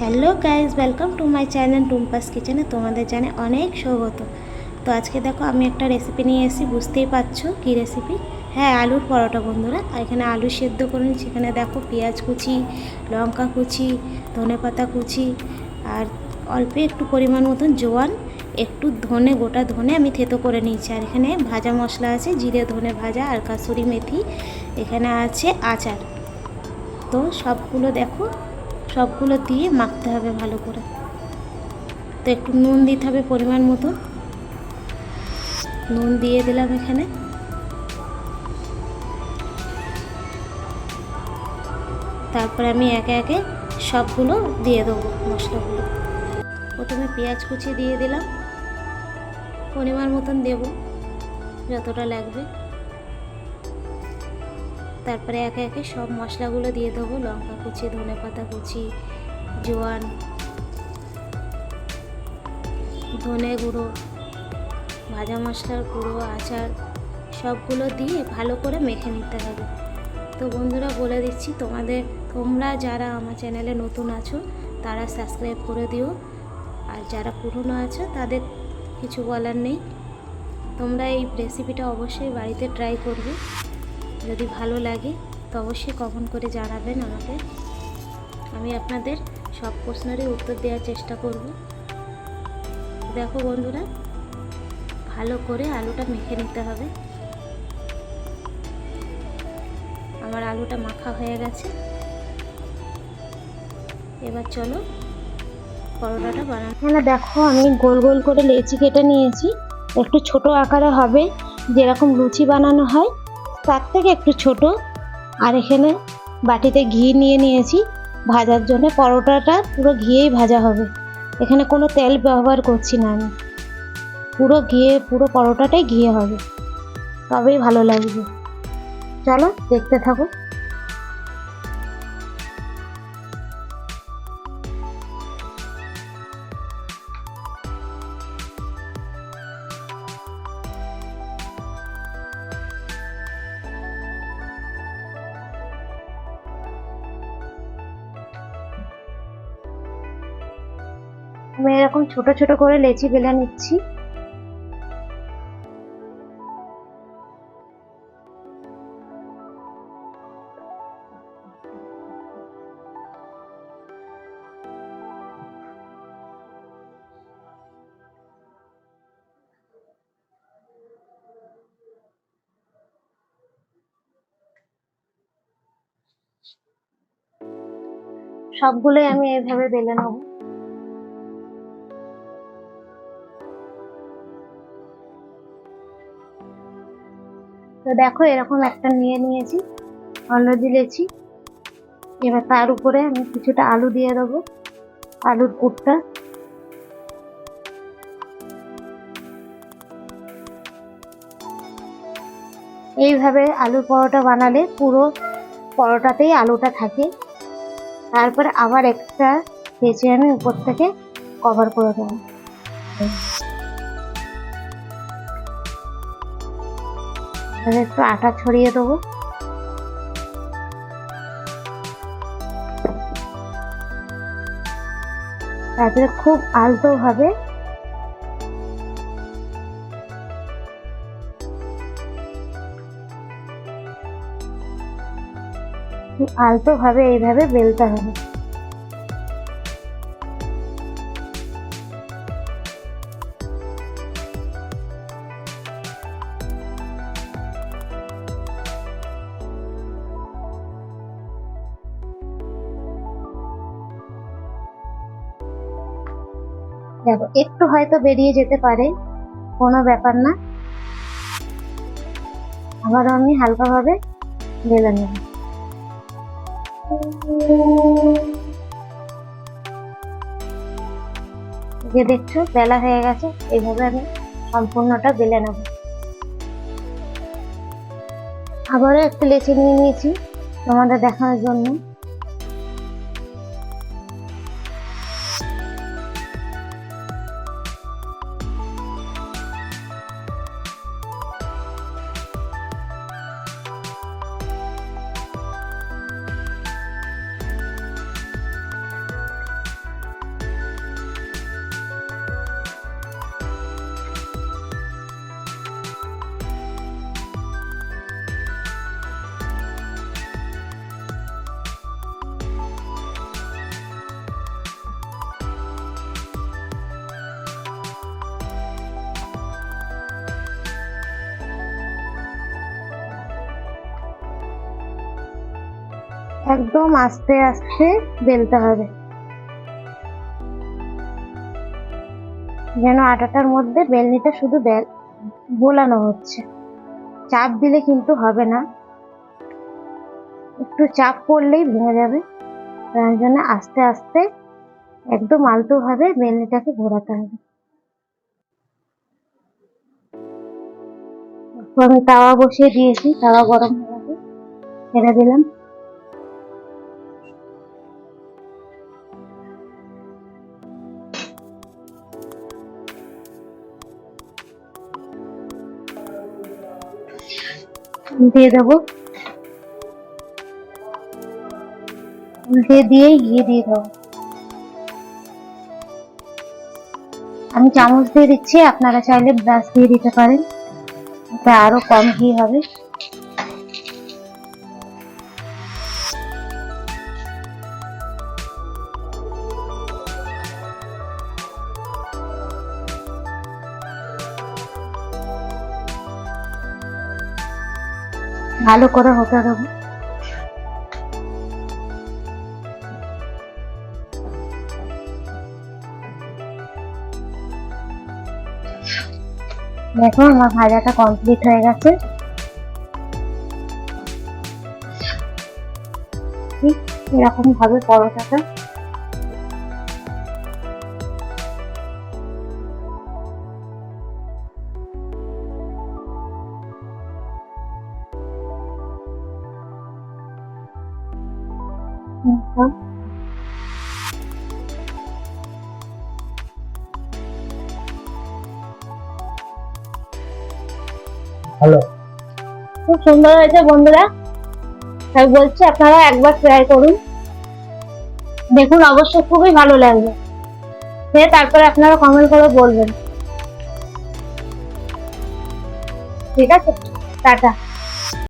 Hello guys, welcome to my channel Tumpa's কিচেনে। তোমাদের জানে অনেক স্বাগত। তো আজকে দেখো আমি একটা রেসিপি নিয়ে এসেছি, বুঝতেই পারছো কী রেসিপি। হ্যাঁ, আলুর পরোটা বন্ধুরা। আর এখানে আলু সেদ্ধ করে নিচ্ছি। এখানে দেখো পেঁয়াজ কুচি, লঙ্কা কুচি, ধনেপাতা কুচি আর অল্প একটু পরিমাণ মতন জোয়ান, একটু ধনে, গোটা ধনে আমি থেতো করে নিয়েছি। আর এখানে ভাজা মশলা আছে, জিরে ধনে ভাজা আর কাসুরি মেথি। এখানে আছে আচার। তো সবগুলো দেখো, সবগুলো দিয়ে মাখতে হবে ভালো করে। তো একটু নুন দিতে হবে পরিমাণ মতো, নুন দিয়ে দিলাম এখানে। তারপরে আমি একে একে সবগুলো দিয়ে দেবো মশলাগুলো। প্রথমে পেঁয়াজ কুচি দিয়ে দিলাম, পরিমাণ মতন দেব যতটা লাগবে। তারপরে একে একে সব মশলাগুলো দিয়ে দেবো, লঙ্কা কুচি, ধনেপাতা কুচি, জোয়ান, ধনে গুঁড়ো, ভাজা মশলার গুঁড়ো, আচার, সবগুলো দিয়ে ভালো করে মেখে নিতে হবে। তো বন্ধুরা বলে দিচ্ছি, তোমরা যারা আমার চ্যানেলে নতুন আছো তারা সাবস্ক্রাইব করে দিও, আর যারা পুরনো আছো তাদের কিছু বলার নেই। তোমরা এই রেসিপিটা অবশ্যই বাড়িতে ট্রাই করবে। যদি ভালো লাগে তো অবশ্যই কমেন্ট করে জানাবেন আমাকে। আমি আপনাদের সব প্রশ্নেরই উত্তর দেওয়ার চেষ্টা করব। দেখো বন্ধুরা, ভালো করে আলুটা মেখে নিতে হবে। আমার আলুটা মাখা হয়ে গেছে। এবার চলো পরোটাটা বানানো। এখানে দেখো আমি গোল গোল করে লেচি কেটে নিয়েছি। একটু ছোট আকারে হবে, যেরকম লুচি বানানো হয় তার থেকে একটু ছোট। আর এখানে বাটিতে ঘি নিয়ে নিয়েছি ভাজার জন্য। পরোটাটা পুরো ঘিয়েই ভাজা হবে, এখানে কোনো তেল ব্যবহার করছি না আমি। পুরো পরোটাটাই ঘিয়ে হবে, তবেই ভালো লাগবে। চলো দেখতে থাকো। আমি এরকম ছোট ছোট করে লেচি বেলে নিচ্ছি। সবগুলোই আমি এইভাবে বেলে নেব। তো দেখো এরকম একটা নিয়ে নিয়েছি অলরেডি লেচি। এবার তার উপরে আমি কিছুটা আলু দিয়ে দেবো, আলুর পুরটা। এইভাবে আলুর পরোটা বানালে পুরো পরোটাতেই আলুটা থাকে। তারপরে আবার একটা লেচি আমি উপর থেকে কভার করে দেবো। একটু আটা ছড়িয়ে দেবো। তারপরে খুব আলতো ভাবে এইভাবে বেলতে হবে। দেখো একটু হয়তো বেরিয়ে যেতে পারে, কোনো ব্যাপার না। আবার আমি হালকাভাবে বেলে নেব। যে দেখছো বেলা হয়ে গেছে, এইভাবে আমি সম্পূর্ণটা বেলে নেব। আবারও একটু লেচি নিয়ে নিয়েছি তোমাদের দেখানোর জন্য। একদম আস্তে আস্তে বেলতে হবে, যেন আটাটার মধ্যে বেলনিটা শুধু বোলানো হচ্ছে। চাপ দিলে কিন্তু হবে না, একটু চাপ পড়লেই ভেঙে যাবে। তার জন্য আস্তে আস্তে একদম আলতো ভাবে বেলনিটাকে ঘোরাতে হবে। আমি তাওয়া বসিয়ে দিয়েছি, তাওয়া গরম হয়ে গেছে, ছেড়ে দিলাম। দিয়ে দেবো, উল্টে দিয়ে ঘি দিয়ে দেবো। আমি চামচ দিয়ে দিচ্ছি, আপনারা চাইলে ব্রাশ দিয়ে দিতে পারেন, এটা আরো কম ঘি হবে। ভালো করে হতে দেবো। দেখো আমার ভাজাটা কমপ্লিট হয়ে গেছে। ঠিক এরকম ভাবে পরোটাটা হ্যালো, খুব সুন্দর হয়েছে বন্ধুরা। আমি বলছি আপনারা একবার ট্রাই করুন, দেখুন অবশ্যই খুবই ভালো লাগবে। তারপরে আপনারা কমেন্ট করে বলবেন। ঠিক আছে, টাটা।